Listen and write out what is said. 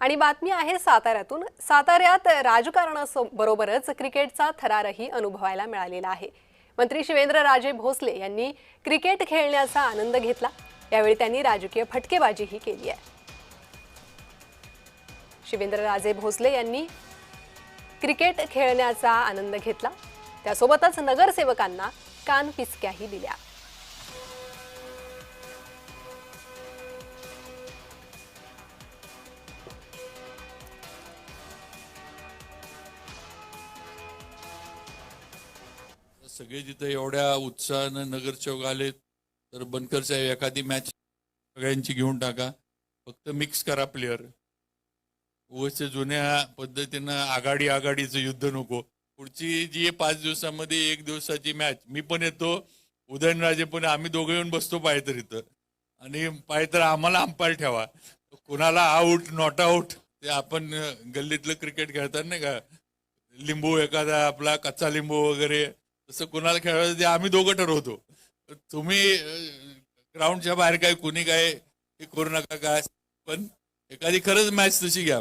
आणि बातमी आहे साताऱ्यातून। साताऱ्यात राजकारणाबरोबरच क्रिकेटचा थरारही अनुभवायला मिळालेला आहे। मंत्री शिवेंद्रराजे भोसले यांनी क्रिकेट खेळण्याचा आनंद घेतला। यावेळी त्यांनी राजकीय फटकेबाजीही केली आहे। शिवेंद्रराजे भोसले यांनी क्रिकेट खेळण्याचा आनंद घेतला, त्यासोबतच नगरसेवकांना कानपिचक्याही दिल्या। सगळे जिथे एवढ्या उत्साहाने नगरसेवक आले तर बनकर साहेब एखादी मॅच सगळ्यांची घेऊन टाका, फक्त मिक्स करा प्लेयर। उगाच जुन्या पद्धतीनं आघाडीचं युद्ध नको। पुढची जी 5 दिवसामध्ये 1 दिवसाची मॅच, मी पण येतो, उदयनराजे पण, आम्ही दोघे येऊन बसतो पाहिजे इथं, आणि पाहिजे तर आम्हाला अंपायर ठेवा। कुणाला आउट नॉट आउट ते आपण गल्लीतलं क्रिकेट खेळतात नाही का, लिंबू एखादा आपला कच्चा लिंबू वगैरे, तसं कुणाला खेळायचं ते आम्ही दोघं ठरवतो। तुम्ही ग्राउंडच्या बाहेर काय कुणी काय हे करू नका, काय पण एखादी खरंच मॅच तशी घ्या।